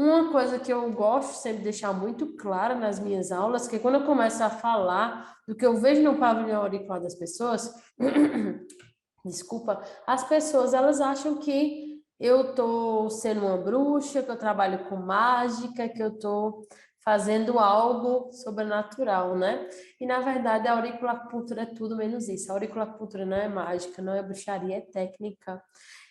Uma coisa que eu gosto sempre de deixar muito clara nas minhas aulas, que quando eu começo a falar do que eu vejo no pavilhão auricular das pessoas, desculpa, as pessoas elas acham que eu tô sendo uma bruxa, que eu trabalho com mágica, que eu tô fazendo algo sobrenatural, né? E na verdade a auriculacupuntura é tudo menos isso. A auriculacupuntura não é mágica, não é bruxaria, é técnica.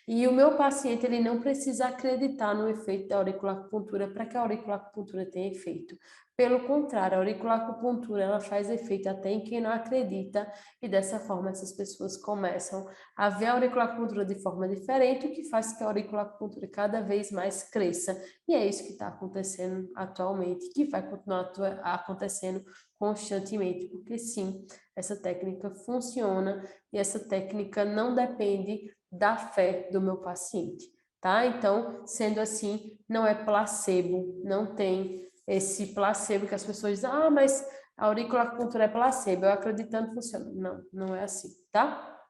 E o meu paciente ele não precisa acreditar no efeito da auriculacupuntura para que a auriculacupuntura tenha efeito. Pelo contrário, a auriculacupuntura ela faz efeito até em quem não acredita e dessa forma essas pessoas começam a ver a auriculacupuntura de forma diferente, o que faz que a auriculacupuntura cada vez mais cresça. E é isso que está acontecendo atualmente, que vai continuar acontecendo constantemente, porque sim, essa técnica funciona e essa técnica não depende da fé do meu paciente, tá? Então, sendo assim, não é placebo, não tem esse placebo que as pessoas dizem, ah, mas a auriculacupuntura é placebo, eu acreditando funciona. Não, não é assim, tá?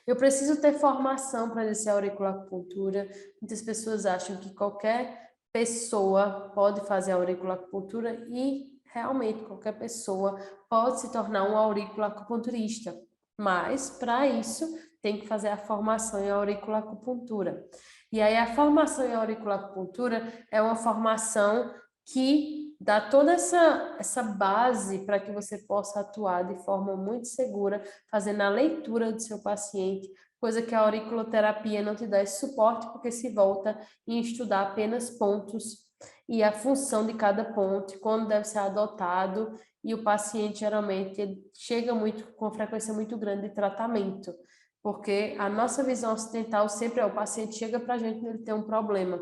Eu preciso ter formação para exercer a auriculacupuntura. Muitas pessoas acham que qualquer pessoa pode fazer a auriculacupuntura e realmente qualquer pessoa pode se tornar um auriculacupunturista. Mas, para isso, tem que fazer a formação em auriculacupuntura. E aí, a formação em auriculacupuntura é uma formação que dá toda essa base para que você possa atuar de forma muito segura, fazendo a leitura do seu paciente, coisa que a auriculoterapia não te dá esse suporte, porque se volta em estudar apenas pontos e a função de cada ponto, quando deve ser adotado, e o paciente geralmente ele chega muito com frequência muito grande de tratamento, porque a nossa visão ocidental sempre é o paciente chega para a gente quando ele tem um problema.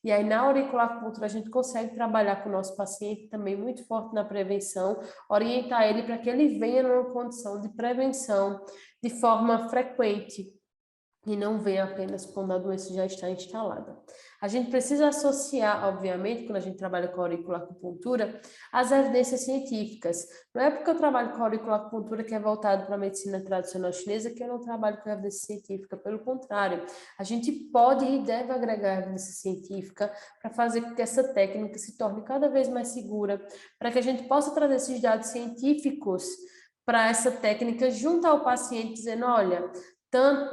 E aí, na auriculacupuntura, a gente consegue trabalhar com o nosso paciente também muito forte na prevenção, orientar ele para que ele venha numa condição de prevenção de forma frequente e não venha apenas quando a doença já está instalada. A gente precisa associar, obviamente, quando a gente trabalha com a auriculacupuntura, as evidências científicas. Não é porque eu trabalho com a auriculacupuntura que é voltado para a medicina tradicional chinesa que eu não trabalho com evidência científica, pelo contrário. A gente pode e deve agregar evidência científica para fazer com que essa técnica se torne cada vez mais segura, para que a gente possa trazer esses dados científicos para essa técnica junto ao paciente, dizendo, olha,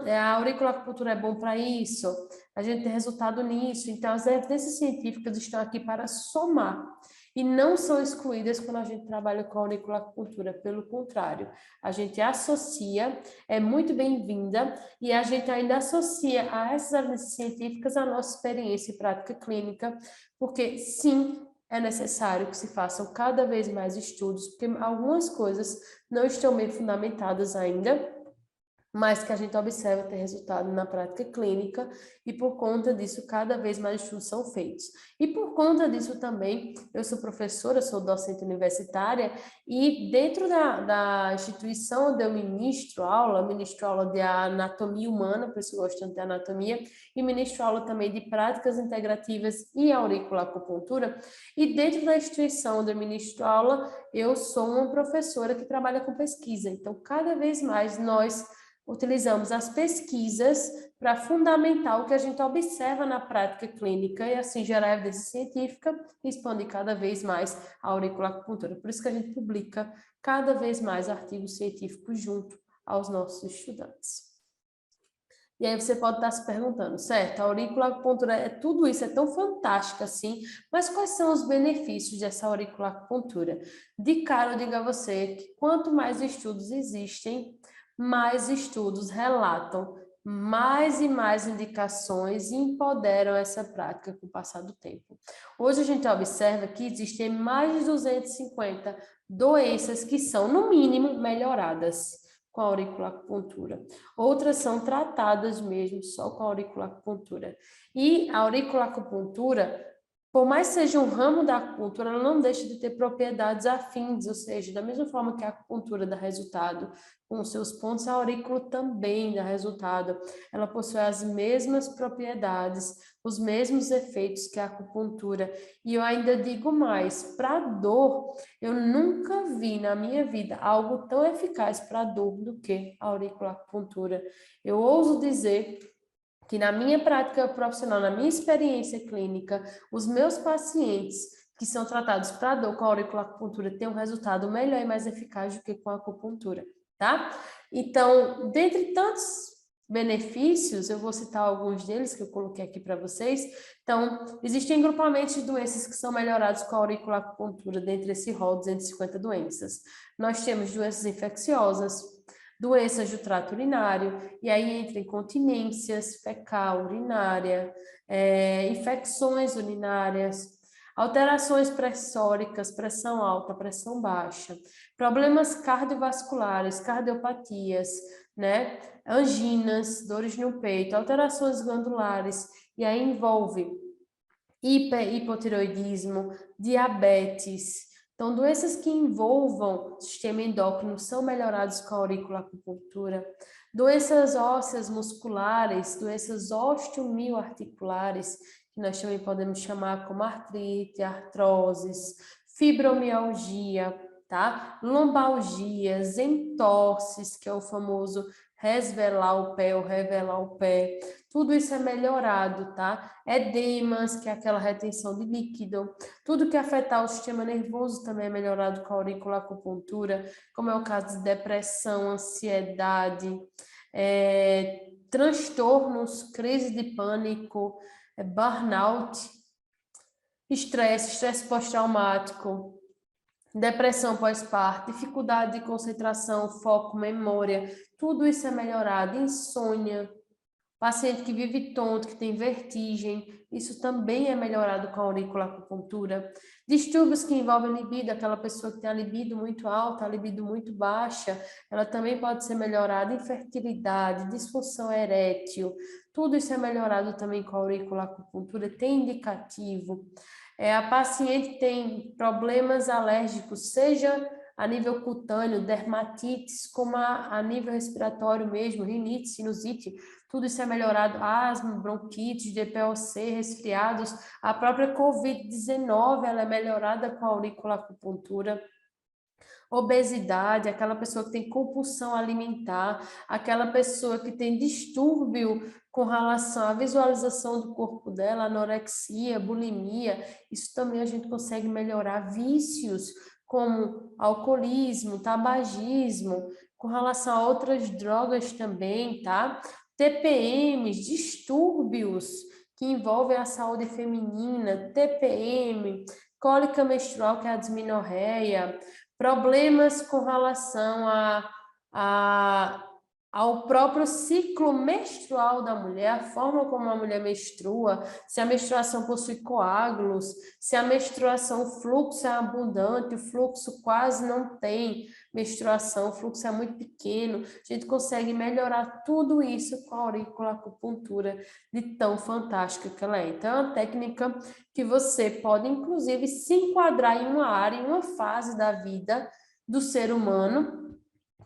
a auriculacupuntura é bom para isso, a gente tem resultado nisso, então as evidências científicas estão aqui para somar e não são excluídas quando a gente trabalha com a auriculacupuntura, pelo contrário, a gente associa, é muito bem-vinda e a gente ainda associa a essas evidências científicas a nossa experiência e prática clínica, porque sim, é necessário que se façam cada vez mais estudos, porque algumas coisas não estão bem fundamentadas ainda, mas que a gente observa ter resultado na prática clínica e por conta disso cada vez mais estudos são feitos. E por conta disso também, eu sou professora, sou docente universitária e dentro da instituição onde eu ministro aula de anatomia humana, por isso eu gosto tanto de anatomia, e ministro aula também de práticas integrativas e auriculacupuntura, e dentro da instituição onde eu ministro aula, eu sou uma professora que trabalha com pesquisa, então cada vez mais nós utilizamos as pesquisas para fundamentar o que a gente observa na prática clínica e assim gerar evidência científica e expandir cada vez mais a auriculacupuntura. Por isso que a gente publica cada vez mais artigos científicos junto aos nossos estudantes. E aí você pode estar se perguntando, certo, a auriculacupuntura é tudo isso, é tão fantástico assim, mas quais são os benefícios dessa auriculacupuntura? De cara, eu digo a você que quanto mais estudos existem, mais estudos relatam mais e mais indicações e empoderam essa prática com o passar do tempo. Hoje a gente observa que existem mais de 250 doenças que são, no mínimo, melhoradas com a auriculacupuntura. Outras são tratadas mesmo só com a auriculacupuntura. E a auriculacupuntura, por mais que seja um ramo da acupuntura, ela não deixa de ter propriedades afins, ou seja, da mesma forma que a acupuntura dá resultado com seus pontos, a aurícula também dá resultado. Ela possui as mesmas propriedades, os mesmos efeitos que a acupuntura. E eu ainda digo mais, para dor, eu nunca vi na minha vida algo tão eficaz para dor do que a auriculacupuntura. Eu ouso dizer que na minha prática profissional, na minha experiência clínica, os meus pacientes que são tratados para dor com a auriculoacupuntura têm um resultado melhor e mais eficaz do que com a acupuntura, tá? Então, dentre tantos benefícios, eu vou citar alguns deles que eu coloquei aqui para vocês. Então, existem grupamentos de doenças que são melhorados com a auriculoacupuntura dentre esse rol de 250 doenças. Nós temos doenças infecciosas, doenças do trato urinário, e aí entra incontinências fecal, urinária, infecções urinárias, alterações pressóricas, pressão alta, pressão baixa, problemas cardiovasculares, cardiopatias, né? Anginas, dores no peito, alterações glandulares, e aí envolve hipotireoidismo, diabetes. Então, doenças que envolvam o sistema endócrino são melhoradas com a auriculoacupuntura. Doenças ósseas musculares, doenças osteomioarticulares, que nós também podemos chamar como artrite, artroses, fibromialgia, tá? Lombalgias, entorses, que é o famoso resvelar o pé ou revelar o pé. Tudo isso é melhorado, tá? Edemas, que é aquela retenção de líquido. Tudo que afetar o sistema nervoso também é melhorado com a auriculoacupuntura, como é o caso de depressão, ansiedade, transtornos, crise de pânico, burnout, estresse pós-traumático, depressão pós-parto, dificuldade de concentração, foco, memória, tudo isso é melhorado, insônia, paciente que vive tonto, que tem vertigem, isso também é melhorado com a auriculoacupuntura. Distúrbios que envolvem libido, aquela pessoa que tem a libido muito alta, a libido muito baixa, ela também pode ser melhorada. Infertilidade, disfunção erétil, tudo isso é melhorado também com a auriculoacupuntura, tem indicativo. A paciente tem problemas alérgicos, seja a nível cutâneo, dermatites, como a nível respiratório mesmo, rinite, sinusite, tudo isso é melhorado, asma, bronquite, DPOC, resfriados, a própria COVID-19, ela é melhorada com a auriculoacupuntura. Obesidade, aquela pessoa que tem compulsão alimentar, aquela pessoa que tem distúrbio com relação à visualização do corpo dela, anorexia, bulimia, isso também a gente consegue melhorar. Vícios como alcoolismo, tabagismo, com relação a outras drogas também, tá? TPMs, distúrbios que envolvem a saúde feminina, TPM, cólica menstrual, que é a dismenorreia, problemas com relação ao próprio ciclo menstrual da mulher, a forma como a mulher menstrua, se a menstruação possui coágulos, se a menstruação, o fluxo é abundante, o fluxo quase não tem menstruação, o fluxo é muito pequeno. A gente consegue melhorar tudo isso com a auriculoacupuntura, de tão fantástica que ela é. Então, é uma técnica que você pode, inclusive, se enquadrar em uma área, em uma fase da vida do ser humano,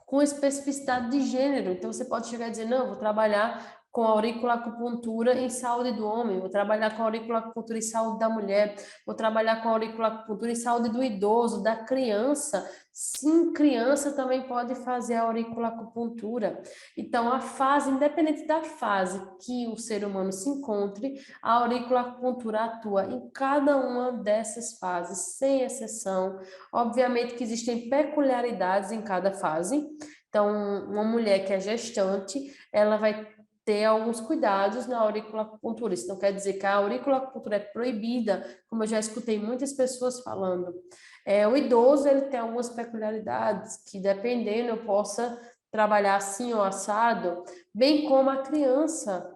com especificidade de gênero. Então, você pode chegar e dizer, não, eu vou trabalhar com a auriculoacupuntura em saúde do homem, vou trabalhar com a auriculoacupuntura em saúde da mulher, vou trabalhar com a auriculoacupuntura em saúde do idoso, da criança. Sim, criança também pode fazer a auriculoacupuntura. Então, a fase, independente da fase que o ser humano se encontre, a auriculoacupuntura atua em cada uma dessas fases, sem exceção. Obviamente que existem peculiaridades em cada fase. Então, uma mulher que é gestante, ela vai ter alguns cuidados na auriculoacupuntura. Isso não quer dizer que a auriculoacupuntura é proibida, como eu já escutei muitas pessoas falando. O idoso, ele tem algumas peculiaridades que, dependendo, eu possa trabalhar assim ou assado, bem como a criança.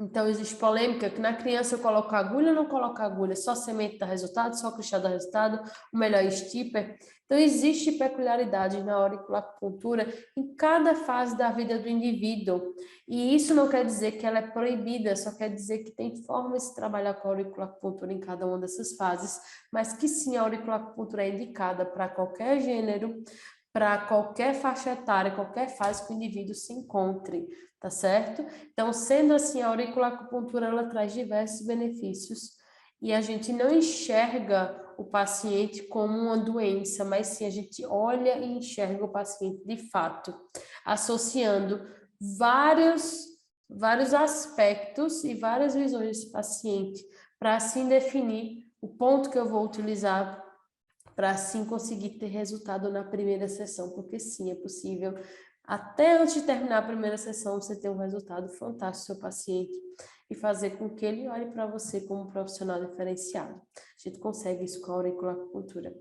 Então, existe polêmica que na criança eu coloco agulha ou não coloco agulha, só semente dá resultado, só cristal dá resultado, o melhor stipper. Então, existe peculiaridade na auriculoacupuntura em cada fase da vida do indivíduo. E isso não quer dizer que ela é proibida, só quer dizer que tem formas de trabalhar com a auriculoacupuntura em cada uma dessas fases, mas que sim, a auriculoacupuntura é indicada para qualquer gênero, para qualquer faixa etária, qualquer fase que o indivíduo se encontre, tá certo? Então, sendo assim, a auriculoacupuntura, ela traz diversos benefícios e a gente não enxerga o paciente como uma doença, mas sim a gente olha e enxerga o paciente de fato, associando vários aspectos e várias visões desse paciente, para assim definir o ponto que eu vou utilizar para assim conseguir ter resultado na primeira sessão, porque sim, é possível. Até antes de terminar a primeira sessão, você ter um resultado fantástico do seu paciente e fazer com que ele olhe para você como um profissional diferenciado. A gente consegue isso com a auriculoacupuntura.